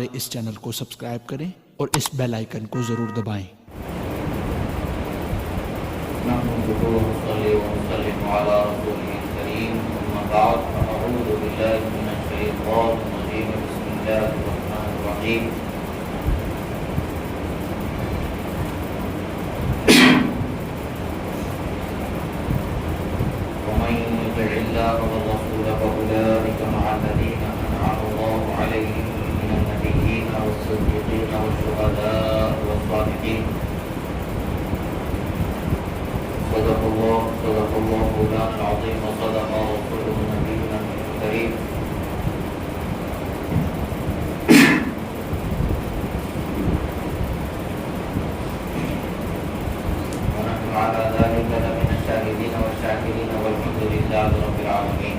ہمارے اس چینل کو سبسکرائب کریں اور اس بیل آئیکن کو ضرور دبائیں۔ نحمده ونصلي ونسلم على رسوله الكريم أما بعد فأعوذ بالله من الشيطان الرجيم بسم الله الرحمن الرحيم ومن يطع الله والرسول فأولئك مع الذين أنعم الله عليهم من النبيين والصديقين والشهداء والصالحين صدق الله مولانا العظيم وصدق رسوله نبينا الكريم ونحن على ذلك لمن الشاهدين والشاكرين والحمد لله رب العالمين۔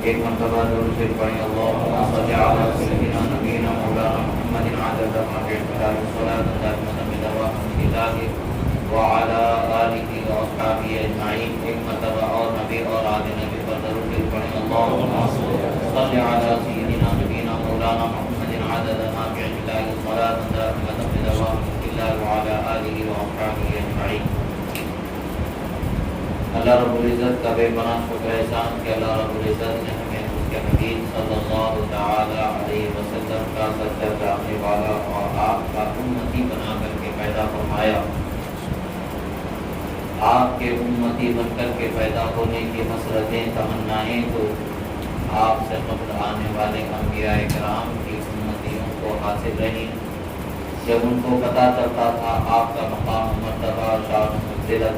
ایک مرتبہ درود شریف پڑھیں، اللهم صل على سيدنا نبينا مولانا محمد عدد ما في علمه الصلاة دائمة بدوام كتابه وعلى آلہ واصحابہ اجمعین۔ ایک مرتبہ اور نبی اور آل نبی پر درود شریف پڑھیں، اللهم صل على سيدنا نبينا مولانا محمد عدد ما في علمه الصلاة دائمة بدوام كتابه وعلى آلہ واصحابہ اجمعین۔ اللہ رب العزت کا بے پناہ شکر احسان کہ اللہ رب العزت نے ہمیں اس کے حبیب صلی اللہ تعالی علیہ وسلم کا سچا چاہنے والا اور آپ کا امتی بنا کر کے پیدا فرمایا۔ آپ کے امتی بن کر کے پیدا ہونے کی مسرتیں تمنائیں تو آپ سے قبل آنے والے انبیاء کرام کی امتیوں کو حاصل رہیں۔ جب ان کو پتہ چلتا تھا آپ کا مقام مرتبہ شان منزلت،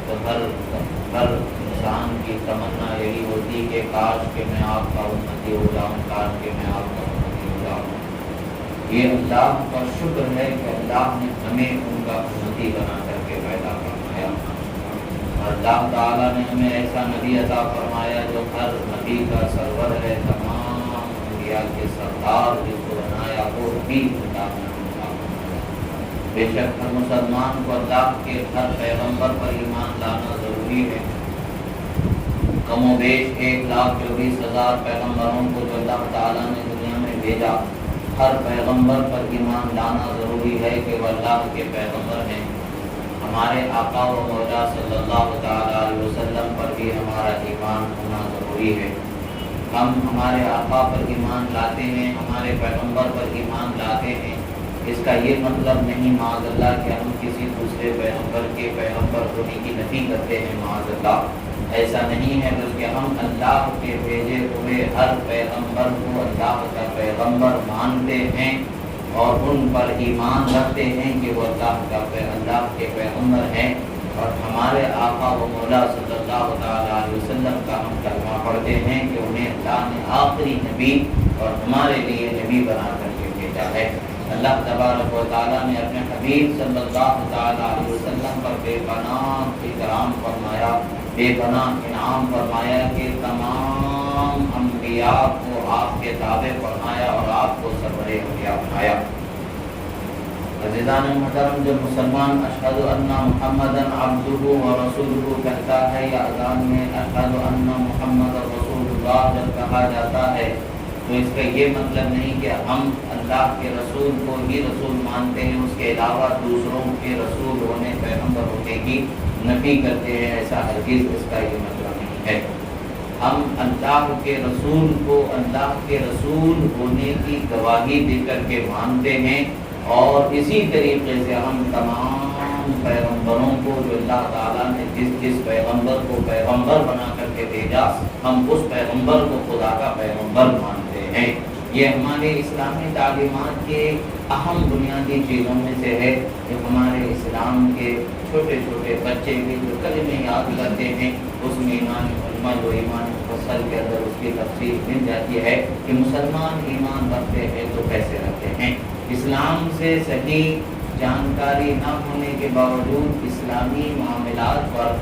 تو ہر انسان کی تمنا یہی ہوتی کہ کاش کہ میں آپ کا امتی ہو جاؤں، کاش کہ میں آپ کا امتی ہو جاؤں۔ یہ اللہ کا شکر ہے کہ اللہ نے ہمیں ان کا امتی بنا کر کے پیدا فرمایا، اور اللہ تعالیٰ نے ہمیں ایسا نبی عطا فرمایا جو ہر نبی کا سرور ہے، تمام انبیاء کے سردار، جس کو بنایا وہ بھی اللہ نے۔ بے شک ہر مسلمان کو اللہ کے ہر پیغمبر پر ایمان لانا ضروری ہے۔ کم و بیش 1,24,000 پیغمبروں کو جو اللہ تعالیٰ نے دنیا میں بھیجا، ہر پیغمبر پر ایمان لانا ضروری ہے کہ وہ اللہ کے پیغمبر ہیں۔ ہمارے آقا و مولا صلی اللہ تعالیٰ علیہ وسلم پر بھی ہمارا ایمان ہونا ضروری ہے۔ ہم ہمارے آقا پر ایمان لاتے ہیں، ہمارے پیغمبر پر ایمان لاتے ہیں، اس کا یہ مطلب نہیں معاذ اللہ کہ ہم کسی دوسرے پیغمبر کے پیغمبر ہونے کی نفی کرتے ہیں، معاذ اللہ ایسا نہیں ہے، بلکہ ہم اللہ کے بھیجے ہوئے ہر پیغمبر کو اللہ کا پیغمبر مانتے ہیں اور ان پر ایمان رکھتے ہیں کہ وہ اللہ کے پیغمبر ہیں، اور ہمارے آقا و مولا صلی اللہ تعالیٰ علیہ وسلم کا ہم کلمہ پڑھتے ہیں کہ انہیں اللہ نے آخری نبی اور ہمارے لیے نبی بنا کر کے بھیجا ہے۔ اللہ تبارک و تعالیٰ نے اپنے حبیب صلی اللہ تعالیٰ علیہ وسلم پر بے پناہ اکرام فرمایا، بے پناہ انعام فرمایا کہ تمام انبیاء کو آپ کے تابع فرمایا اور آپ کو سرور انبیاء بنایا۔ عزیزان محترم، جب مسلمان اشہد ان محمدًا عبدہ و رسولہ کہتا ہے یا اذان میں اشہد ان محمد رسول اللہ جب کہا جاتا ہے، تو اس کا یہ مطلب نہیں کہ ہم اللہ کے رسول کو ہی رسول مانتے ہیں، اس کے علاوہ دوسروں کے رسول ہونے، پیغمبر ہونے کی نفی کرتے ہیں، ایسا ہرگز اس کا یہ مطلب نہیں ہے۔ ہم اللہ کے رسول کو اللہ کے رسول ہونے کی گواہی دے کر کے مانتے ہیں، اور اسی طریقے سے ہم تمام پیغمبروں کو جو اللہ تعالیٰ نے جس پیغمبر کو پیغمبر بنا کر کے بھیجا، ہم اس پیغمبر کو خدا کا پیغمبر مانتے ہیں۔ یہ ہمارے اسلامی تعلیمات کے اہم بنیادی چیزوں میں سے ہے کہ ہمارے اسلام کے چھوٹے چھوٹے بچے بھی جو کلمے یاد کرتے ہیں، اس میں ایمان مجمل و ایمان مفصل کے اندر اس کی تفصیل مل جاتی ہے کہ مسلمان ایمان رکھتے ہیں تو کیسے رکھتے ہیں۔ اسلام سے صحیح جانکاری نہ ہونے کے باوجود اسلامی معاملات پر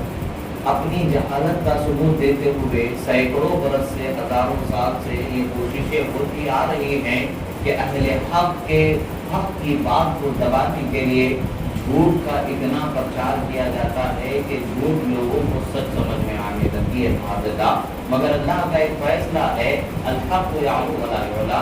اپنی جہالت کا ثبوت دیتے ہوئے سینکڑوں برس سے، ہزاروں سال سے یہ کوششیں ہوتی آ رہی ہیں کہ اہل حق کی بات کو دبانے کے لیے جھوٹ کا اتنا پرچار کیا جاتا ہے کہ جھوٹ لوگوں کو سچ سمجھ میں آنے لگتی ہے، معاذ اللہ۔ مگر اللہ کا ایک فیصلہ ہے، الحق یعلو ولا یعلی،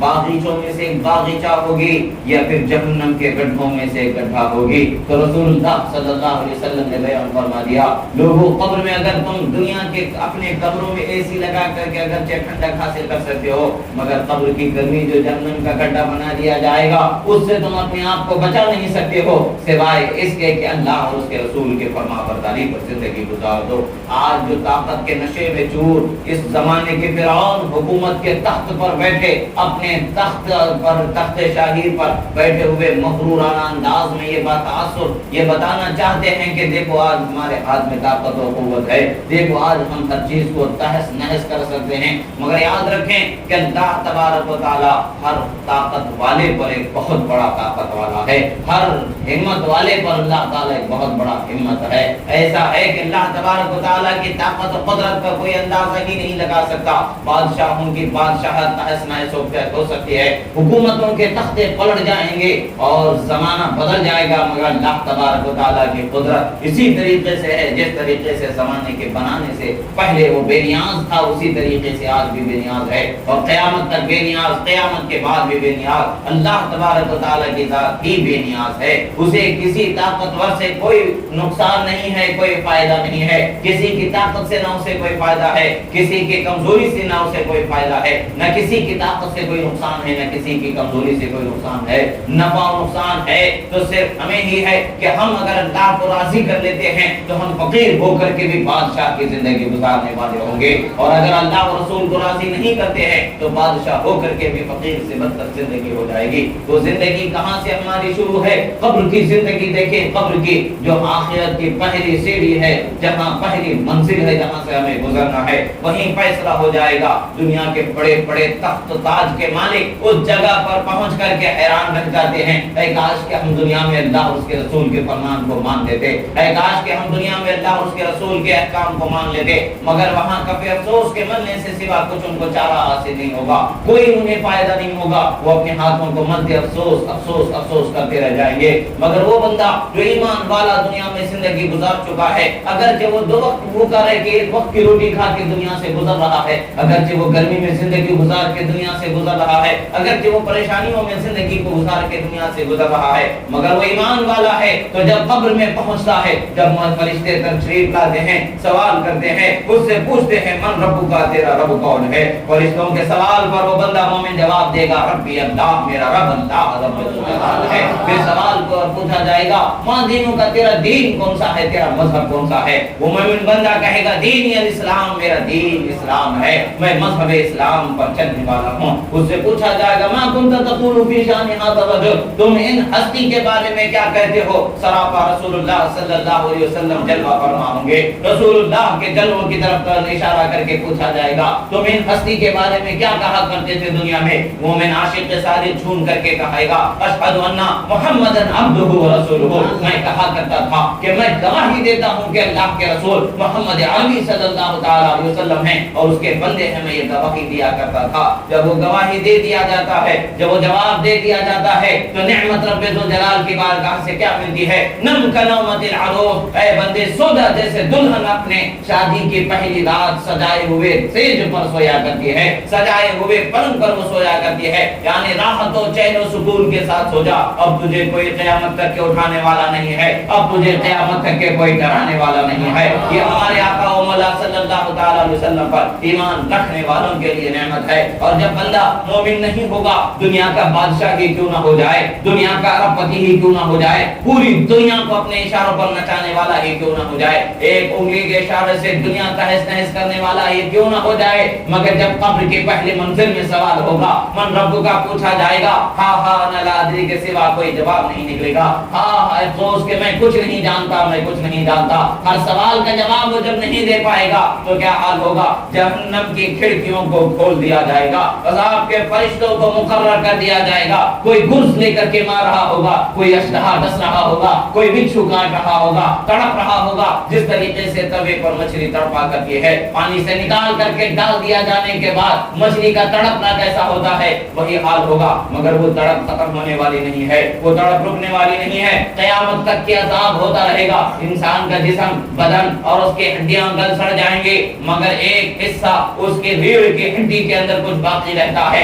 باغیچوں میں سے ایک باغیچہ ہوگی یا پھر جہنم کے گڈھوں میں سے ایک گڈھا ہوگی۔ تو رسول اللہ صلی اللہ علیہ وسلم نے بیان فرما دیا، لوگوں قبر میں اگر تم دنیا کے اپنے قبروں میں اے سی لگا کر کے اگرچہ ٹھنڈک حاصل کر سکتے ہو، مگر قبر کی گرمی جو جہنم کا گڈھا بنا دیا جائے گا اس سے تم اپنے آپ کو بچا نہیں سکتے ہو سوائے اس کے کہ اللہ اور اس کے رسول کے فرما برداری پر زندگی گزار دو۔ آج جو طاقت کے نشے میں چور اس زمانے کے فرعون حکومت کے تخت پر بیٹھے، اپنے تخت پر، تخت شاہی پر بیٹھے ہوئے مغرورانہ انداز میں یہ بتانا چاہتے ہیں کہ دیکھو آج ہمارے ہاتھ میں طاقت و قوت ہے، دیکھو آج ہم ہر چیز کو تہس نہس کر سکتے ہیں، مگر یاد رکھیں کہ اللہ تبارک و تعالی ہر طاقت والے پر ایک بہت بڑا طاقت والا ہے، ہر ہمت والے پر اللہ تعالی ایک بہت بڑا ہمت ہے۔ ایسا ہے کہ اللہ تبارک و تعالی کی طاقت و قدرت کا کوئی اندازہ ہی نہیں لگا سکتا۔ بادشاہوں کی بادشاہت تہس نہس ہو سکتی ہے، حکومتوں کے تختے پلٹ جائیں گے اور زمانہ بدل جائے گا، مگر اللہ تبارک و تعالی کی قدرت اسی طریقے سے ہے جس طریقے سے زمانے کے بنانے سے پہلے وہ بے نیاز تھا اسی طریقے سے آج بھی بے نیاز ہے، اور قیامت تک بے نیاز، قیامت کے بعد بھی بے نیاز۔ اللہ تبارک و تعالی کی ذات ہی بے نیاز ہے، اسے کسی طاقتور سے کوئی نقصان نہیں ہے، کوئی فائدہ نہیں ہے، کسی کی طاقت سے نہ اسے کوئی فائدہ ہے، کسی کی کمزوری سے نہ اسے کوئی فائدہ ہے، نہ کسی کی طاقت سے کوئی نقصان ہے، نہ کسی کی کمزوری سے کوئی نقصان ہے۔ نفع و نقصان ہے تو صرف ہمیں ہی ہے کہ ہم اگر اللہ کو راضی کر لیتے ہیں تو ہم فقیر ہو کر کے بھی بادشاہ کی زندگی گزارنے والے ہوں گے، اور اگر اللہ و رسول کو راضی نہیں کرتے ہیں تو بادشاہ ہو کر کے بھی فقیر سے بدتر زندگی ہو جائے گی۔ تو زندگی کہاں سے ہماری شروع ہے؟ قبر کی زندگی دیکھیں، قبر کی جو آخرت کی پہلی سیڑھی ہے، جہاں پہلی منزل ہے، جہاں سے ہمیں گزرنا ہے، وہیں فیصلہ ہو جائے گا۔ دنیا کے بڑے بڑے تخت تاج کے مالک اس جگہ پر پہنچ کر کے حیران رہ جاتے ہیں، اے کاش کہ ہم دنیا میں اللہ اور اس کے رسول کے فرمان کو مان لیتے، اے کاش کہ ہم دنیا میں اللہ اور اس کے رسول کے احکام کو مان لیتے، مگر وہاں کفِ افسوس کے ملنے سے سوا کچھ ان کو چارہ حاصل نہیں ہوگا، کوئی انہیں فائدہ نہیں ہوگا، وہ اپنے ہاتھوں کو ملتے افسوس افسوس افسوس کرتے رہ جائیں گے۔ مگر وہ بندہ جو ایمان والا دنیا میں زندگی گزار چکا ہے، اگرچہ وہ دو وقت بھوکا رہ کے ایک وقت کی روٹی کھا کے دنیا سے گزر رہا ہے، اگرچہ وہ گرمی میں زندگی گزار کے دنیا سے گزر رہا ہے، اگرچہ وہ پریشانیوں میں زندگی کو گزار کے دنیا سے گزر رہا ہے، مگر وہ ایمان والا ہے تو جب قبر میں پہنچتا ہے، جب فرشتے تشریف لاتے ہیں، سوال کرتے ہیں، اس سے پوچھتے ہیں من رب کا، تیرا رب کون ہے؟ فرشتوں کے سوال پر وہ بندہ مومن جواب دے گا ربی اللہ، میرا رب اللہ رب العالمین ہے۔ پھر سوال کو پوچھا جائے گا ماں دینوں کا، تیرا دین کون سا ہے، تیرا مذہب کون سا ہے؟ وہ مومن بندہ کہے گا دین الاسلام، میرا دین اسلام ہے، میں مذہب اسلام پر چلنے والا ہوں۔ اس سے پوچھا جائے گا ما کنت تقول فی شان ھذا الرجل، تم ان ہستی کے بارے میں کیا کہتے ہو؟ سراپا رسول اللہ صلی اللہ علیہ وسلم جلوہ فرما ہوں گے، رسول اللہ کے جلووں کی طرف اشارہ کر کے پوچھا جائے گا تم ان ہستی کے بارے میں کیا کہا کرتے تھے دنیا میں؟ مومن عاشق سارے جھوم کر کے کہے گا اشہد ان محمدن عبدہ ورسولہ، میں کہا کرتا تھا کہ میں گواہی دیتا ہوں کہ اللہ کے رسول محمد عربی صلی اللہ تعالی علیہ وسلم ہیں اور اس کے بندے ہیں، میں یہ گواہی دیا کرتا تھا۔ جب وہ گواہی دے دیا جاتا ہے، جب وہ جواب دے دیا جاتا ہے تو نعمت رب ذوالجلال کی بارگاہ سے کیا ملتی ہے؟ نم کنومت العروس، اے بندے سو جا جیسے دلہن اپنے شادی کی پہلی رات سجائے ہوئے سیج پر سویا کرتی ہے، سجائے ہوئے پلنگ پر وہ سویا کرتی ہے، یعنی راحت و چین و سکون کے ساتھ سو جا، اب تجھے کوئی قیامت تک کے اٹھانے والا نہیں ہے، اب تجھے قیامت تک کے کوئی ڈرانے والا نہیں ہے۔ یہ ہمارے آقا و مولا صلی اللہ تعالی علیہ وسلم پر ایمان رکھنے والوں کے لیے نعمت ہے۔ اور جب بندہ مومن نہیں ہوگا، دنیا کا بادشاہ ہی کیوں نہ ہو جائے، دنیا کا اربپتی ہی کیوں نہ ہو جائے، پوری دنیا کو اپنے اشاروں پر نچانے والا ہی کیوں نہ ہو جائے، ایک انگلی کے اشارے سے دنیا تہس نہس کرنے والا ہی کیوں نہ ہو جائے، مگر جب قبر کے پہلے منزل میں سوال ہوگا من رب کا پوچھا جائے گا، ہاں ہاں انا لا ادری کے سوا کوئی جواب نہیں نکلے گا، ہاں افسوس کہ میں کچھ نہیں جانتا، میں کچھ نہیں جانتا، ہر سوال کا جواب وہ جب نہیں دے پائے گا تو کیا حال ہوگا؟ جہنم کی کھڑکیوں کو کھول دیا جائے گا، عذاب کے فرشتوں کو مقرر کر دیا جائے گا، کوئی گرز لے کر کے مار رہا ہوگا، کوئی اشتہا ڈس رہا ہوگا، کوئی بچھو کاٹ رہا ہوگا، تڑپ رہا ہوگا، جس طریقے سے توے پر مچھلی تڑپا کرتی ہے، پانی سے نکال کر کے ڈال دیا جانے کے بعد مچھلی کا تڑپنا کیسا ہوتا ہے وہی حال ہوگا، مگر وہ تڑپ ختم ہونے والی نہیں ہے، وہ تڑپ رکنے والی نہیں ہے، قیامت تک کے عذاب ہوتا رہے گا، انسان کا جسم، بدن اور اس کی ہڈیاں گل سڑ جائیں گے، مگر ایک حصہ اس کے ریڑھ کی ہڈی کے اندر کچھ باقی رہتا ہے،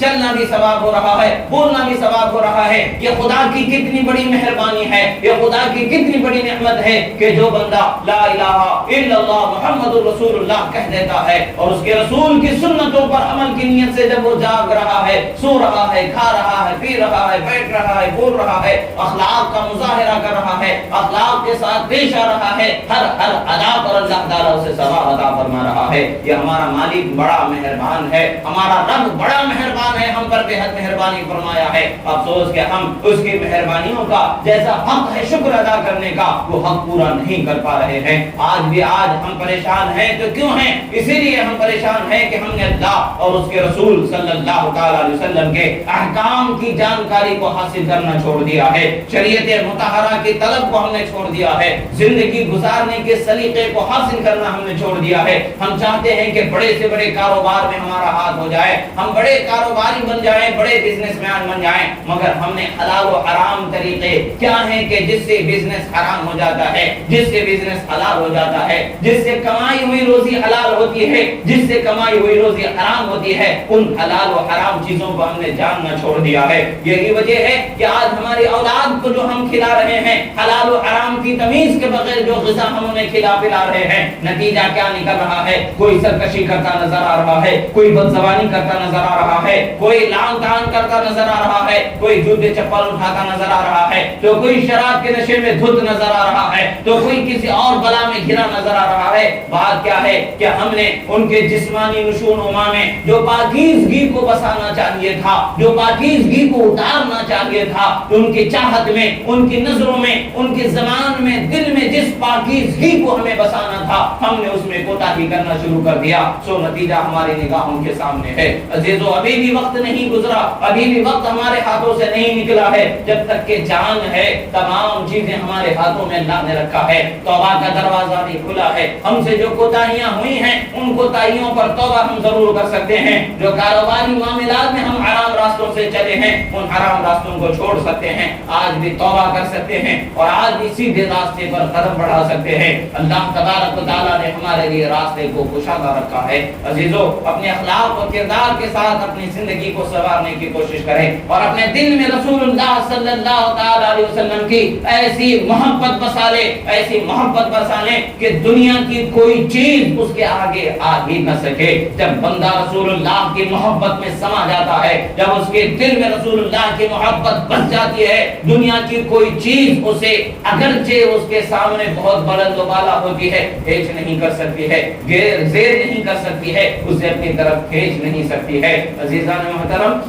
چلنا بھی ثواب ہو رہا ہے, بولنا بھی ثواب ہو رہا ہے. یہ خدا کی کتنی بڑی مہربانی ہے, یہ خدا کی کتنی بڑی نعمت ہے کہ جو بندہ لا الہ الا اللہ محمد رسول اللہ کہہ دیتا ہے اور اس کے رسول کی سنتوں پر عمل کی نیت سے جب وہ جاگ رہا ہے, سو رہا ہے, کھا رہا ہے, پی رہا ہے, بیٹھ رہا ہے, بول رہا ہے, اخلاق کا مظاہرہ کر رہا ہے, اخلاق کے ساتھ پیش آ رہا ہے, ہر ادا پر اللہ تعالیٰ اسے ثواب عطا فرما رہا ہے. یہ ہمارا مالک بڑا مہربان ہے, ہمارا رب بڑا مہربان ہے, ہم پر بے حد مہربانی فرمایا ہے. افسوس کہ ہم اس کی مہربانیوں کا جیسا حق ہے شکر ادا کرنے کا وہ حق پورا نہیں کر پا رہے ہیں. آج ہم پریشان ہیں تو کیوں ہیں؟ اسی لیے ہم پریشان ہیں کہ ہم نے اللہ اور اس کے رسول صلی اللہ تعالی علیہ وسلم کے احکام کی جانکاری کو حاصل کرنا چھوڑ دیا ہے, شریعت مطہرہ کی طلب کو ہم نے چھوڑ دیا ہے, زندگی گزارنے کے سلیقے کو حاصل کرنا ہم نے چھوڑ دیا ہے. ہم چاہتے ہیں کہ بڑے سے بڑے کاروبار میں ہمارا ہاتھ ہو جائے, ہم بڑے کاروباری بن جائیں, بڑے بزنس مین بن جائیں, مگر ہم نے حلال و حرام طریقے کیا ہیں کہ جس سے بزنس حرام ہو جاتا ہے, جس سے بزنس حلال ہو جاتا ہے, جس سے کمائی ہوئی روزی حلال ہوتی ہے, جس سے کمائی ہوئی روزی حرام ہوتی ہے, ان حلال و حرام چیزوں کو ہم نے جاننا چھوڑ دیا ہے. یہی وجہ ہے کہ آج ہماری اولاد کو جو ہم کھلا رہے ہیں حلال و حرام کی تمیز کے بغیر جو غذا ہم انہیں کھلا پلا رہے ہیں, نتیجہ کیا نکل رہا ہے؟ کوئی سرکشی کرتا نظر آ رہا ہے, کوئی بدزبانی کرتا نظر آ رہا ہے, کوئی لعن طعن کرتا نظر آ رہا ہے, کوئی جوتے چپل اٹھاتا نظر آ رہا ہے, تو کوئی شراب کے نشے میں دھت نظر آ رہا ہے, تو کوئی کسی اور بلا میں گھرا نظر آ رہا ہے. بات کیا ہے کہ ہم نے ان کے جسمانی نشوونما میں جو پاکیزگی کو بسانا چاہیے تھا, جو پاکیزگی کو اتارنا چاہیے تھا, ان کی چاہت میں, ان کی نظروں میں, ان کے زبان میں, دل میں جس پاکیزگی کو ہمیں بسانا تھا ہم نے اس میں کوتاہی کرنا شروع کر دیا. سو نتیجہ ہماری نگاہوں کے سامنے ہے. عزیزو, ابھی بھی وقت نہیں گزرا, ابھی بھی وقت ہمارے ہاتھوں سے نہیں نکلا ہے. جب تک کہ جان ہے تمام چیزیں ہمارے ہاتھوں میں اللہ نے رکھا ہے. توبہ کا دروازہ بھی کھلا ہے. ہم سے جو کوتاہیاں ہوئی ہیں ان کوتاہیوں پر توبہ ہم ضرور کر سکتے ہیں. جو کاروباری معاملات میں ہم حرام راستوں سے چلے ہیں ان حرام راستوں کو چھوڑ سکتے ہیں, آج بھی توبہ کر سکتے ہیں اور آج بھی سیدھے راستے پر قدم بڑھا سکتے ہیں. اللہ تبارک و تعالیٰ نے ہمارے لیے راستے کو کشادہ رکھا ہے. عزیزو, اپنے اخلاق و کردار کے ساتھ اپنی زندگی کو سنوارنے کی کوشش کریں اور اپنے دل میں رسول اللہ صلی اللہ تعالی علیہ وسلم کی ایسی محبت بسا لے, ایسی محبت بسا لے کہ دنیا کی کوئی چیز اس کے آگے آ ہی نہ سکے. جب بندہ رسول اللہ کی محبت میں سما جاتا ہے, جب اس کے دل میں رسول اللہ کی محبت بس جاتی ہے, دنیا کی کوئی چیز اسے اگرچہ اس کے سامنے بہت بلند و بالا ہوتی ہے کھینچ نہیں کر سکتی ہے, زیر نہیں کر سکتی ہے, اسے اپنی طرف کھینچ نہیں سکتی ہے. عزیزان محترم,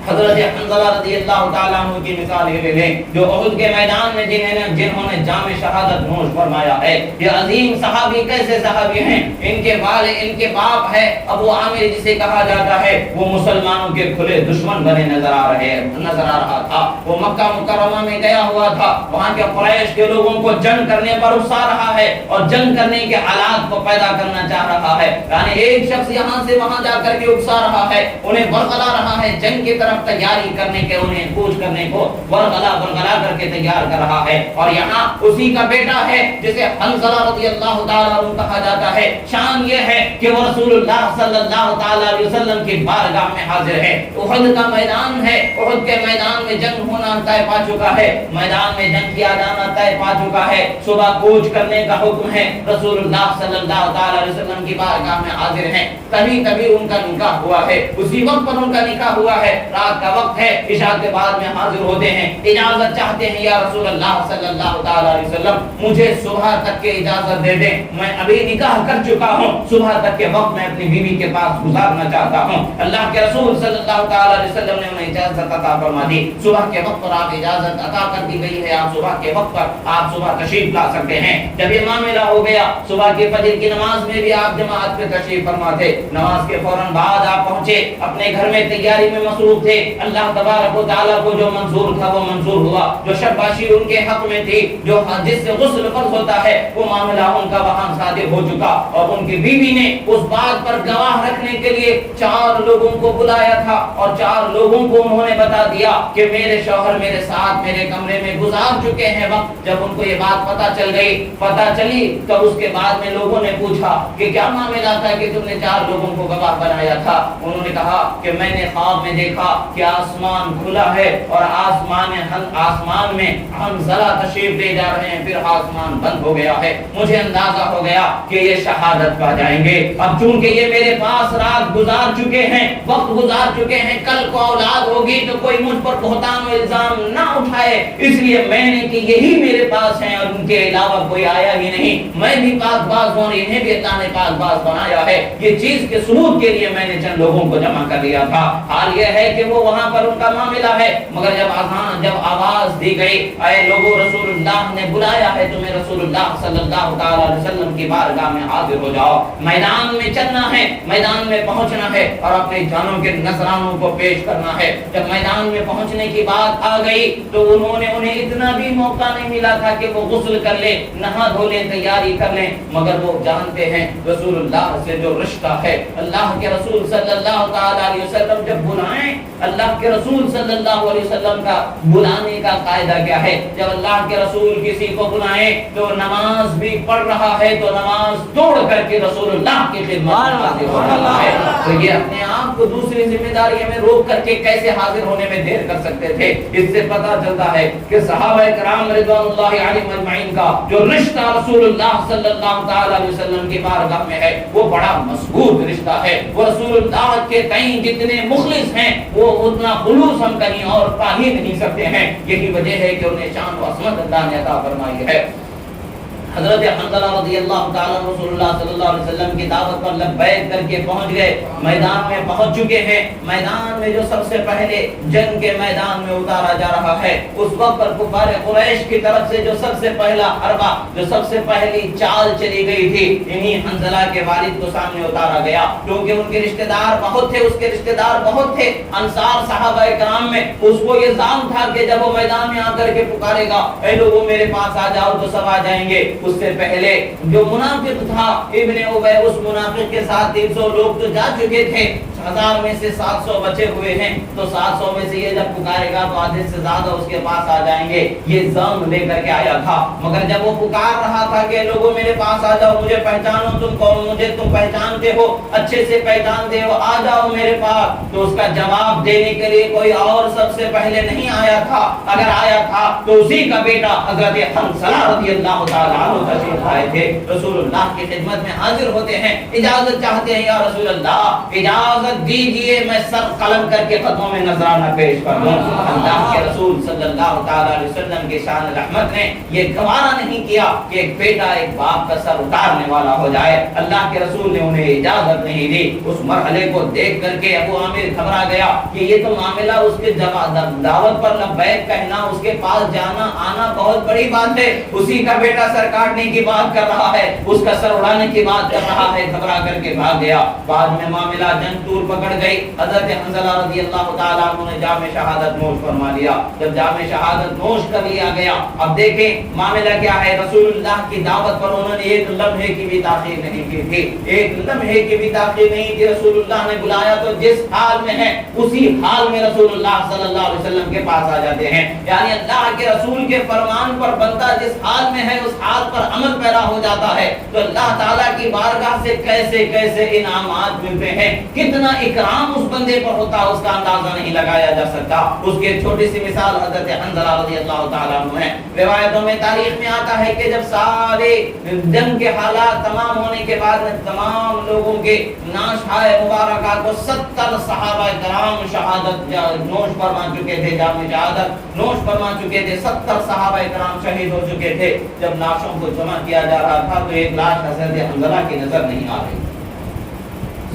حضرت حنظلہ رضی اللہ تعالیٰ عنہ کی مثال یہ لے لیں جو احد کے میدان میں جنہوں نے جام شہادت نوش فرمایا ہے. یہ عظیم صحابی کیسے صحابی ہیں؟ ان کے والد, ان کے باپ ہے ابو عامر جسے کہا جاتا ہے, وہ مسلمانوں کے کھلے دشمن بنے نظر آ رہا تھا. وہ مکہ مکرمہ میں گیا ہوا تھا, وہاں کے قریش کے لوگوں کو جنگ کرنے پر اکسا رہا ہے اور جنگ کرنے کے حالات کو پیدا کرنا چاہ رہا ہے. یعنی ایک شخص یہاں سے وہاں جا کر کے اکسا رہا ہے, انہیں برگلا رہا ہے, جنگ کی طرف تیاری کرنے کے, انہیں کوچ کرنے کو برگلا کر کے تیار کر رہا ہے. اور یہاں اسی کا بیٹا ہے جسے حنظلہ رضی اللہ تعالیٰ عنہ کہا جاتا ہے. شان یہ ہے کہ وہ رسول اللہ صلی اللہ تعالیٰ علیہ وسلم کی بارگاہ میں حاضر ہے. احد کا میدان ہے, احد کے میدان میں جنگ ہونا طے پا چکا ہے, میدان میں جنگ کیا جانا طے پا چکا ہے. صبح کوچ کرنے کا حکم ہے, رسول اللہ صلی اللہ تعالیٰ علیہ وسلم کی بارگاہ میں حاضر ہیں. تبھی ان کا نکاح ہوا ہے, اسی وقت پر ان کا نکاح ہوا ہے. رات کا وقت ہے, عشاء کے بعد میں حاضر ہوتے ہیں, اجازت چاہتے ہیں یا رسول اللہ صلی اللہ تعالی علیہ وسلم مجھے صبح تک کے اجازت دے دیں, میں ابھی نکاح کر چکا ہوں, صبح تک کے وقت میں اپنی بیوی کے پاس گزارنا چاہتا ہوں. اللہ کے رسول صلی اللہ تعالی علیہ وسلم نے انہیں اجازت عطا فرما دی. صبح کے وقت پر آپ اجازت عطا کر دی گئی ہے, آپ صبح کے وقت پر آپ صبح تشریف لا سکتے ہیں. جب یہ معاملہ ہو گیا, صبح کی فجر کی نماز میں بھی آپ جماعت پہ تشریف فرما تھے. نماز کے فوراً بعد آپ پہنچے, اپنے گھر میں تیاری میں مصروف تھے. سے اللہ تبارک و تعالیٰ کو جو منظور تھا وہ منظور ہوا. جو شاباشی ان کے حق میں تھی, جو جس سے غسل فرض ہوتا ہے, وہ معاملہ ان کا وہاں صادر ہو چکا. اور ان کی بیوی نے اس بات پر گواہ رکھنے کے لیے 4 لوگوں کو بلایا تھا, اور 4 لوگوں کو انہوں نے بتا دیا کہ میرے شوہر میرے ساتھ میرے کمرے میں گزار چکے ہیں وقت. جب ان کو یہ بات پتہ چلی تو اس کے بعد میں لوگوں نے پوچھا کہ کیا معاملہ تھا کہ تم نے 4 لوگوں کو گواہ بنایا تھا. انہوں نے کہا کہ میں نے خواب میں دیکھا کہ آسمان کھلا ہے اور آسمان میں حنظلہ تشریف لے جا رہے ہیں, پھر آسمان بند ہو گیا ہے. مجھے اندازہ ہو گیا کہ یہ شہادت پا جائیں گے. اب چونکہ یہ میرے پاس رات گزار چکے ہیں, وقت گزار چکے ہیں, کل کو اولاد ہوگی تو کوئی مجھ پر بہتان و الزام نہ اٹھائے, اس لیے میں نے کہ یہی میرے پاس ہیں اور ان کے علاوہ کوئی آیا ہی نہیں, میں بھی پاک باز ہوں, انہیں بھی اللہ نے پاک باز بنایا ہے. یہ چیز کے ثبوت کے لیے میں نے چند لوگوں کو جمع کر لیا تھا. حال یہ ہے کہ وہ وہاں پر ان کا معاملہ ہے, مگر جب آواز دی گئی اے لوگوں رسول اللہ نے بلایا ہے تمہیں, رسول اللہ صلی اللہ تعالی علیہ وسلم کی بارگاہ میں حاضر ہو جاؤ, میدان میں چلنا ہے, میدان میں پہنچنا ہے اور اپنے جانوں کے نذرانوں کو پیش کرنا ہے. جب میدان میں پہنچنے کی بات آ گئی تو انہیں اتنا بھی موقع نہیں ملا تھا کہ وہ غسل کر لیں, نہا دھو لیں, تیاری کر لیں, مگر وہ جانتے ہیں رسول اللہ سے جو رشتہ ہے, اللہ کے رسول صلی اللہ تعالی علیہ وسلم جب بلائیں, اللہ کے رسول صلی اللہ علیہ وسلم کا بلانے کا قاعدہ کیا ہے. جب اللہ کے رسول کسی کو بلائیں تو نماز بھی پڑھ رہا ہے تو نماز توڑ کر کے رسول اللہ کی خدمت میں حاضر ہو رہا ہے. تو یہ اپنے آپ کو دوسری ذمہ داریوں میں روک کر کے کیسے حاضر ہونے میں دیر کر سکتے تھے. اس سے پتہ چلتا ہے کہ صحابہ کرام رضوان اللہ علیہم اجمعین کا جو رشتہ رسول اللہ صلی اللہ تعالی علیہ وسلم کی بارگاہ میں ہے وہ بڑا مضبوط رشتہ ہے. وہ رسول اللہ کے تئیں جتنے مخلص ہیں وہ اتنا خلوص ہم کہیں اور پا ہی نہیں سکتے ہیں. یہی وجہ ہے کہ انہیں شان و عظمت اللہ نے عطا فرمائی ہے. حضرت حنظلہ رضی اللہ تعالی رسول اللہ صلی اللہ علیہ وسلم کی دعوت پر لبیک کر کے پہنچ گئے, میدان میں پہنچ چکے ہیں. میدان میں جو سب سے پہلے جنگ کے میدان میں اتارا جا رہا ہے, اس وقت پر کفار قریش کی طرف سے جو سب سے پہلا حربہ, جو سب سے پہلی چال چلی گئی تھی, انہی حنظلہ کے والد کو سامنے اتارا گیا. کیونکہ ان کے رشتہ دار بہت تھے, اس کے رشتہ دار بہت تھے انصار صحابہ کرام میں. اس کو یہ ظان تھا کہ جب وہ میدان میں آ کر کے پکارے گا اے لوگوں میرے پاس آ جاؤ تو سب آ جائیں گے. اس سے پہلے جو منافق تھا ابن ابی, اس منافق کے ساتھ 300 لوگ تو جا چکے تھے, 1000 میں سے 700 بچے ہوئے ہیں. تو 700 میں سے یہ جب پکارے گا تو آدھے سے زیادہ اس کے پاس آ جائیں گے. یہ ظن لے کر کے آیا تھا. مگر جب وہ پکار رہا تھا کہ لوگوں میرے پاس آ جاؤ, مجھے پہچانو, تم کون, مجھے تم پہچانتے ہو, اچھے سے پہچانتے ہو, آ جاؤ میرے پاس, تو اس کا جواب دینے کے لیے کوئی اور سب سے پہلے نہیں آیا تھا. اگر آیا تھا تو اسی کا بیٹا حضرت حنظلہ رضی اللہ تعالی عنہ تشریف آئے تھے. رسول اللہ کی خدمت میں حاضر ہوتے ہیں, اجازت چاہتے ہیں یا رسول اللہ اجازت دیجئے میں سر قلم کر کے قدموں میں نذرانہ پیش کر دوں. اللہ کے رسول صلی اللہ تعالی علیہ وسلم کی شان رحمت نے یہ گوارا نہیں کیا کہ ایک بیٹا ایک باپ کا سر اتارنے والا ہو جائے. اللہ کے رسول نے انہیں اجازت نہیں دی. اس مرحلے کو دیکھ کر کے ابو عامر گھبرا گیا کہ یہ تو معاملہ اس کے دعوت پر لبیک کہنا, اس کے پاس جانا آنا بہت بڑی بات ہے. اسی کا بیٹا سر کاٹنے کی بات کر رہا ہے, اس کا سر اڑانے کی بات کر رہا ہے. گھبرا کر کے بھاگ گیا. بعد میں معاملہ جنگ طور پکڑ گئی. حضرت حنظلہ رضی اللہ تعالیٰ عنہ نے جام شہادت نوش فرما لیا. جب جام شہادت نوش کر لیا گیا, اب دیکھیں معاملہ کیا ہے. رسول اللہ کی دعوت پر انہوں نے ایک لمحے کی بھی تاخیر نہیں کی تھی, ایک لمحے کی بھی تاخیر نہیں تھی. رسول اللہ نے بلایا تو جس حال میں ہے اسی حال میں رسول اللہ صلی اللہ علیہ وسلم کے پاس آ جاتے ہیں. یعنی اللہ کے رسول کے فرمان پر بندہ جس حال میں ہے اس حال پر عمل پیدا ہو جاتا ہے. تو اللہ تعالیٰ کی بارگاہ سے کیسے کیسے انعامات ملتے ہیں, کتنا اکرام اس بندے پر ہوتا ہے, اس کا اندازہ نہیں لگایا جا سکتا. اس کی چھوٹی سی مثال حضرت حنظلہ رضی اللہ تعالیٰ عنہ ہے. روایتوں میں تاریخ میں آتا ہے کہ جب سارے جنگ کے حالات تمام ہونے کے بعد تمام لوگوں کے ناشائے مبارکہ کو 70 صحابہ کرام شہادت نوش فرما چکے تھے, جام شہادت نوش فرما چکے تھے. 70 صحابہ کرام شہید ہو چکے تھے. جب لاشوں کو جمع کیا جا رہا تھا تو ایک لاش حضرت حنظلہ کی نظر نہیں آ رہی.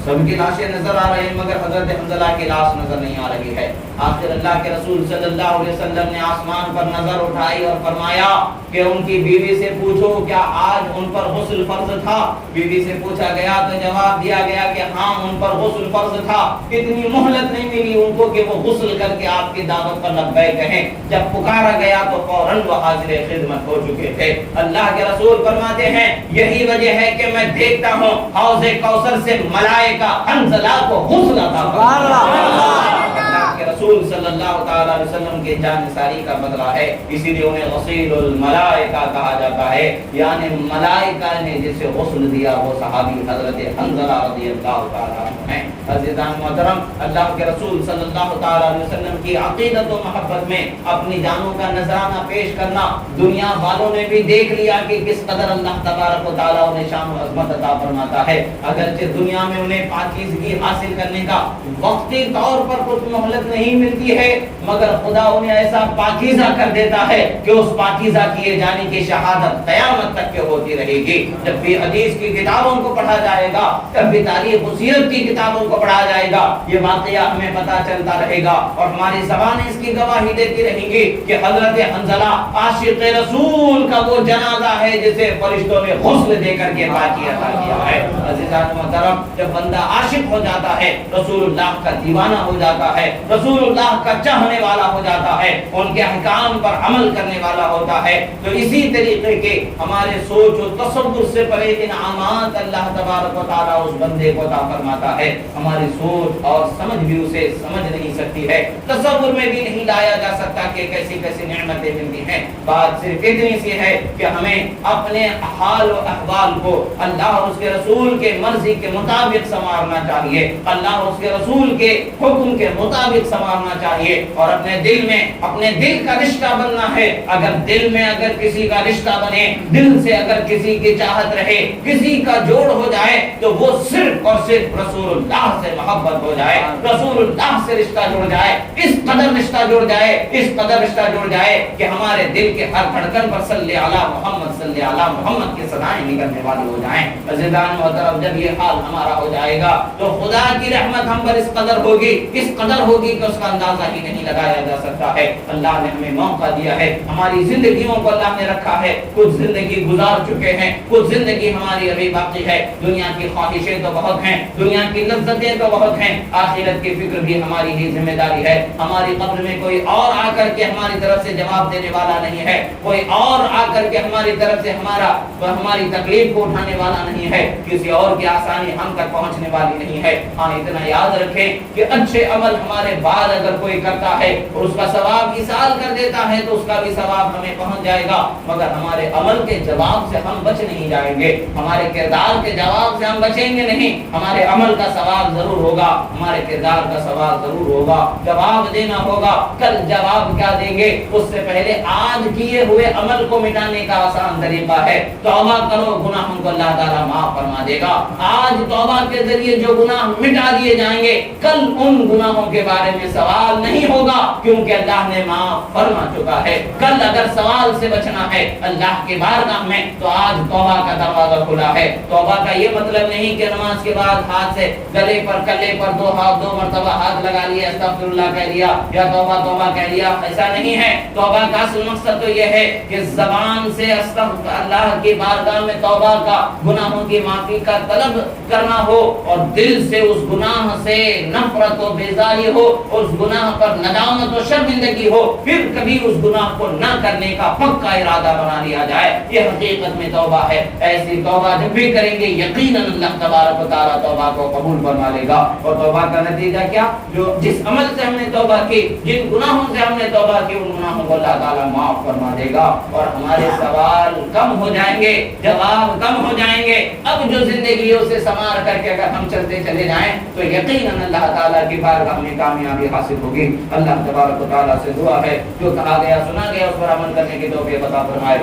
سب کی لاشیں نظر آ رہی ہیں مگر حضرت حنظلہ کی لاش نظر نہیں آ رہی ہے۔ آخر اللہ کے رسول صلی اللہ علیہ وسلم نے آسمان پر نظر اٹھائی اور فرمایا کہ ان کی بیوی سے پوچھو کیا آج ان پر غسل فرض تھا؟ بیوی سے پوچھا گیا تو جواب دیا گیا کہ ہاں ان پر غسل فرض تھا۔ اتنی مہلت نہیں ملی ان کو کہ وہ غسل کر کے آپ کی دعوت پر لبیک کہیں۔ جب پکارا گیا تو فوراً وہ حاضر خدمت ہو چکے تھے۔ اللہ کے رسول فرماتے ہیں یہی وجہ ہے کہ میں دیکھتا ہوں حوض کوثر سے ملائکہ حنظلہ کو غسل عطا فرماتے ہیں۔ اللہ کے رسول صلی اللہ تعالی علیہ وسلم کے جانثاری کا بدلہ ہے، اسی لیے انہیں غسیل الملائکہ کہا جاتا ہے، یعنی ملائکہ نے جسے غسل دیا وہ صحابی حضرت حنظلہ رضی اللہ تعالی عنہ ہیں۔ عزیزان محترم، اللہ کے رسول صلی اللہ تعالی علیہ وسلم کی عقیدت و محبت میں اپنی جانوں کا نذرانہ پیش کرنا دنیا والوں نے بھی دیکھ لیا کہ کس قدر اللہ تبارک و تعالی انہیں شان و عظمت عطا فرماتا ہے۔ اگرچہ دنیا میں انہیں پاکیزگی حاصل کرنے کا وقتی طور پر کچھ مہلت نہیں ملتی ہے، مگر خدا انہیں ایسا پاکیزہ کر دیتا ہے کہ اس پاکیزہ کیے جانے کی شہادت قیامت تک کے ہوتی رہے گی۔ جب بھی حدیث کی کتابوں کو پڑھا جائے گا، جب بھی تاریخ و سیرت کی کتابوں کو پڑھا جائے گا، یہ واقعہ ہمیں پتہ چلتا رہے گا اور ہماری زبانیں اس کی گواہی دیتی رہیں گی کہ حضرت حنظلہ عاشق رسول کا وہ جنازہ ہے جسے فرشتوں نے غسل دے کر کے پاکی عطا کیا ہے۔ عزیزان محترم، جب بندہ عاشق ہو جاتا ہے، رسول اللہ کا دیوانہ ہو جاتا ہے، رسول اللہ کا چاہنے والا ہو جاتا ہے، ان کے احکام پر عمل کرنے والا ہوتا ہے، تو اسی طریقے کے ہمارے سوچ و تصور سے پرے انعامات اللہ تبارک و تعالیٰ اس بندے کو عطا فرماتا ہے۔ ہماری سوچ اور سمجھ بھی اسے سمجھ نہیں سکتی ہے، تصور میں بھی نہیں لایا جا سکتا کہ کیسی کیسی نعمتیں ملتی ہیں۔ بات صرف اتنی سی ہے کہ ہمیں اپنے حال و احوال کو اللہ اور اس کے رسول کے مرضی کے مطابق سنوارنا چاہیے، اللہ اور اس کے رسول کے حکم کے مطابق سنوارنا چاہیے، اور اپنے دل میں اپنے دل کا رشتہ بننا ہے۔ اگر دل میں اگر کسی کا رشتہ بنے، دل سے اگر کسی کی چاہت رہے، کسی کا جوڑ ہو جائے، تو وہ صرف اور صرف رسول اللہ سے محبت ہو جائے، رسول اللہ سے رشتہ جڑ جائے، اس قدر رشتہ جڑ جائے، اس قدر رشتہ جڑ جائے کہ ہمارے دل کے ہر دھڑکن پر صلی علی محمد صلی علی محمد کی صدائیں نکلنے والی ہو جائیں۔ عزیزان محترم، جب یہ حال ہمارا ہو جائے گا تو خدا کی رحمت ہم پر اس قدر ہوگی، اس قدر ہوگی کہ اس کا اندازہ ہی نہیں لگایا جا سکتا ہے۔ اللہ نے ہمیں موقع دیا ہے، ہماری زندگیوں کو اللہ نے رکھا ہے، کچھ زندگی گزار چکے ہیں، کچھ زندگی ہماری ابھی باقی ہے۔ دنیا کی خواہشیں تو بہت ہیں، دنیا کی لذتیں تو بہت ہیں، آخرت کی فکر بھی ہماری ہی ذمہ داری ہے۔ ہماری قبر میں کوئی اور آ کر کے ہماری طرف سے جواب دینے والا نہیں ہے، کوئی اور آ کر کے ہماری طرف سے ہماری تکلیف کو اٹھانے والا نہیں ہے، کسی اور کی آسانی ہم تک پہنچنے والی نہیں ہے۔ ہاں اتنا یاد رکھیں کہ اچھے عمل ہمارے بعد اگر کوئی کرتا ہے اور اس کا ثواب ایصال کر دیتا ہے تو اس کا بھی ثواب ہمیں پہنچ جائے گا، مگر ہمارے عمل کے جواب سے ہم بچ نہیں جائیں گے، ہمارے کردار کے جواب سے ہم بچیں گے نہیں۔ ہمارے عمل کا ثواب ضرور ہوگا، ہمارے کردار کا ثواب ضرور ہوگا، جواب دینا ہوگا۔ کل جواب کیا دیں گے اس سے پہلے آج کیے ہوئے عمل کو مٹانے کا آسان طریقہ ہے، توبہ کرو، گناہوں کو اللہ تعالیٰ معاف فرما دے گا۔ آج توبہ کے ذریعے جو گناہ مٹا دیے جائیں گے، کل ان گناہوں کے بارے میں سوال نہیں ہوگا کیونکہ اللہ نے معاف فرما چکا ہے۔ کل اگر سوال سے بچنا ہے اللہ کے بارگاہ میں تو آج توبہ کا دروازہ کھلا ہے۔ توبہ کا یہ مطلب نہیں کہ نماز کے بعد ہاتھ سے گلے پر کلے پر دو مرتبہ ہاتھ لگا لیا، استغفر اللہ کہہ لیا یا توبہ توبہ کہہ لیا، ایسا نہیں ہے۔ توبہ کا اصل مقصد تو یہ ہے کہ زبان سے استغفر اللہ کی بارگاہ میں توبہ کا، گناہوں کی معافی کا طلب کرنا ہو، اور دل سے اس گناہ سے نفرت و بیزاری ہو، اس گناہ پر ندامت و شرمندگی ہو، پھر کبھی اس گناہ کو نہ کرنے کا پکا ارادہ بنا لیا جائے، یہ حقیقت میں توبہ ہے۔ ایسی توبہ جب بھی کریں گے یقیناً اللہ تبارک و تعالیٰ توبہ کو قبول فرما لے گا۔ اور توبہ کا نتیجہ کیا؟ جو جس عمل سے ہم نے توبہ کی، جن گناہوں سے ہم نے توبہ کی، ان گناہوں کو اللہ تعالیٰ معاف فرما دے گا، اور ہمارے سوال کم ہو جائیں گے، جواب کم ہو جائیں گے۔ اب جو زندگیوں سے سنوار کر کے اگر ہم چلتے چلے جائیں تو یقیناً اللہ تعالیٰ کی بارگاہ میں کامیابی حاصل ہوگی۔ اللہ تبارک و تعالیٰ سے دعا ہے جو کہا گیا سنا گیا اس پر عمل کرنے کی توفیق عطا فرمائے۔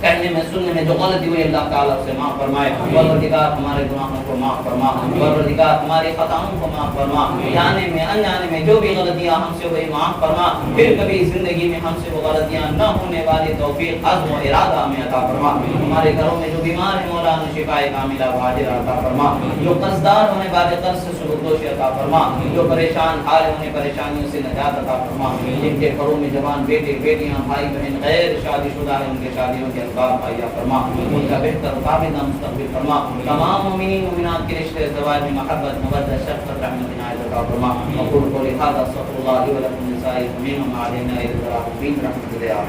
کہنے میں سننے میں جو غلطی ہوئی اللہ تعالیٰ سے معاف فرمائے. پروردگار ہمارے گناہوں کو معاف فرما. پروردگار ہماری خطاؤں کو معاف فرما. جانے میں انجانے میں جو بھی غلطیاں ہم سے ہوئی معاف فرما. پھر کبھی زندگی میں ہم سے وہ غلطیاں نہ ہونے والی توفیق عزم و ارادہ ہمیں عطا فرما. ہمارے گھروں میں جو بیمار ہیں مولا انہیں شفائے کاملہ واجر عطا فرما. جو قرضدار ہونے والے قرض سے سبکدوشی عطا فرما. جو پریشان حال ہیں انہیں پریشانیوں سے نجات عطا فرما. جن کے گھروں میں جوان بیٹے بیٹیاں بھائی بہن غیر شادی شدہ ہیں ان کے شادیوں کے اسباب مہیا فرما. ان کا بہتر قابل مستقبل فرما. تمام مومنین مومنات کے رشتے ازدواج میں محبت مودت شفقت رحمت عنایت عطا فرما. اقول قولی ھذا استغفر اللہ لی ولکم ولسائر المسلمین وما علینا الا البلاغ المبین برحمتک یا